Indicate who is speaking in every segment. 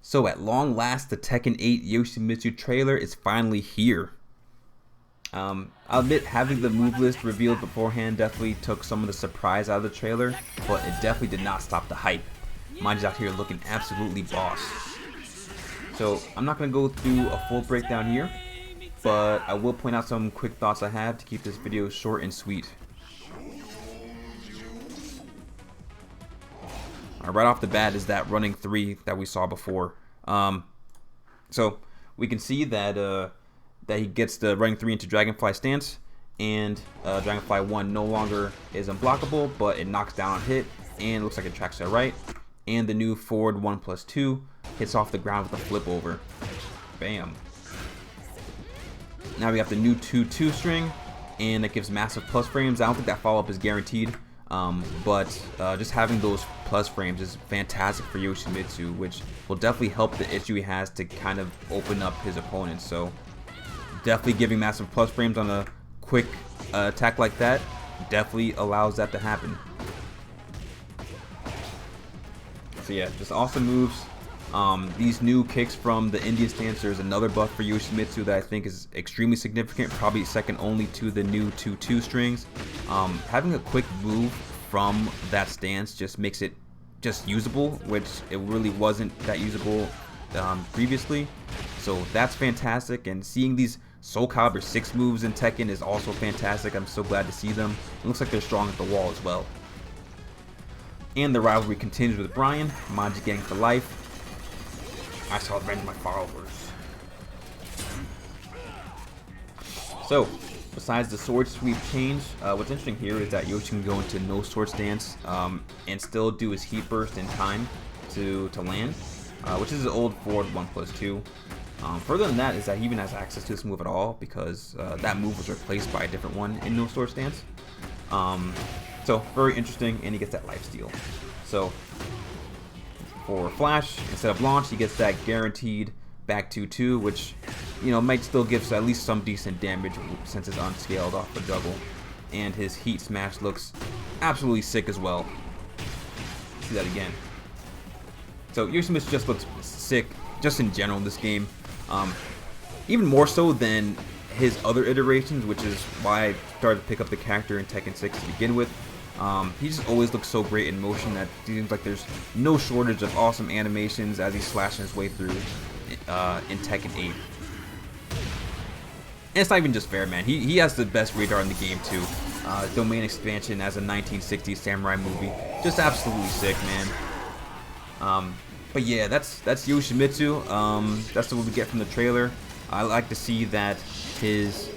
Speaker 1: So at long last, the Tekken 8 Yoshimitsu trailer is finally here. I'll admit having the move list revealed beforehand definitely took some of the surprise out of the trailer, but it definitely did not stop the hype. Mine's out here looking absolutely boss. So I'm not going to go through a full breakdown here, but I will point out some quick thoughts I have to keep this video short and sweet. Right off the bat is that running 3 that we saw before. So we can see that that he gets the running 3 into Dragonfly stance, and Dragonfly 1 no longer is unblockable, but it knocks down on hit, and looks like it tracks to the right. And the new forward 1+2 hits off the ground with a flip over. Bam. Now we have the new 2-2 string, and it gives massive plus frames. I don't think that follow-up is guaranteed. But just having those plus frames is fantastic for Yoshimitsu, which will definitely help the issue he has to kind of open up his opponents. So definitely giving massive plus frames on a quick attack like that definitely allows that to happen. So yeah, just awesome moves. These new kicks from the Indian stance, there's another buff for Yoshimitsu that I think is extremely significant, probably second only to the new 2-2 strings. Having a quick move from that stance just makes it just usable, which it really wasn't that usable previously. So that's fantastic, and seeing these Soul Calibur 6 moves in Tekken is also fantastic. I'm so glad to see them. It looks like they're strong at the wall as well. And the rivalry continues with Brian, Manji Gang for life. I shall avenge my followers. So, besides the sword sweep change, what's interesting here is that Yoshi can go into no sword stance and still do his heat burst in time to land, which is an old forward 1+2. Further than that is that he even has access to this move at all, because that move was replaced by a different one in no sword stance. So very interesting, and he gets that life steal. So for Flash, instead of launch, he gets that guaranteed back 2-2, which, you know, might still give at least some decent damage since it's unscaled off the juggle. And his heat smash looks absolutely sick as well. See that again. So Yoshimitsu just looks sick, just in general in this game. Even more so than his other iterations, which is why I started to pick up the character in Tekken 6 to begin with. He just always looks so great in motion that it seems like there's no shortage of awesome animations as he's slashing his way through in Tekken 8. And it's not even just fair, man. He has the best radar in the game too. Domain expansion as a 1960s samurai movie, just absolutely sick, man. But yeah, that's Yoshimitsu. That's what we get from the trailer. I like to see that his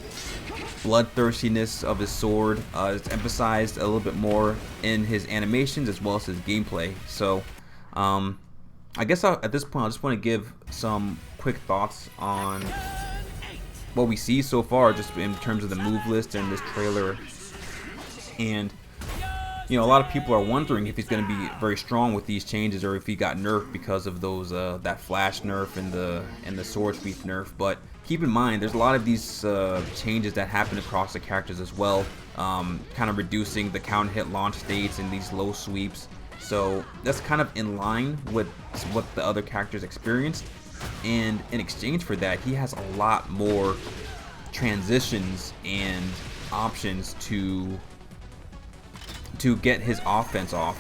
Speaker 1: bloodthirstiness of his sword is emphasized a little bit more in his animations as well as his gameplay. So I guess at this point I just want to give some quick thoughts on what we see so far, just in terms of the move list and this trailer. And you know, a lot of people are wondering if he's going to be very strong with these changes, or if he got nerfed because of those that flash nerf and the sword sweep nerf. But keep in mind, there's a lot of these changes that happen across the characters as well, kind of reducing the counter hit launch states and these low sweeps. So that's kind of in line with what the other characters experienced. And in exchange for that, he has a lot more transitions and options to get his offense off,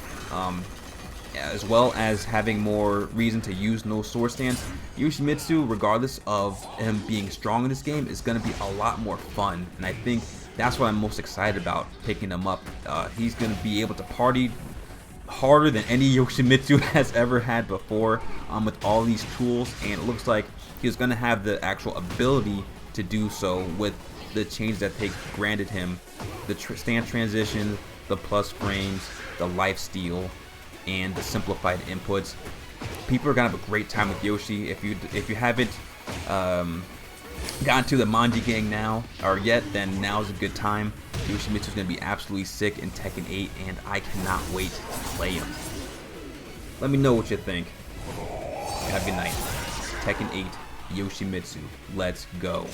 Speaker 1: as well as having more reason to use no sword stance. Yoshimitsu, regardless of him being strong in this game, is going to be a lot more fun, and I think that's what I'm most excited about picking him up. He's going to be able to party harder than any Yoshimitsu has ever had before, with all these tools, and it looks like he's going to have the actual ability to do so with the change that they granted him, the stance transition, the plus frames, the life steal, and the simplified inputs. People are gonna have a great time with Yoshi. If you haven't gotten to the Manji Gang now or yet, then now is a good time. Yoshimitsu is gonna be absolutely sick in Tekken 8, and I cannot wait to play him. Let me know what you think. Have a good night. Tekken 8, Yoshimitsu. Let's go.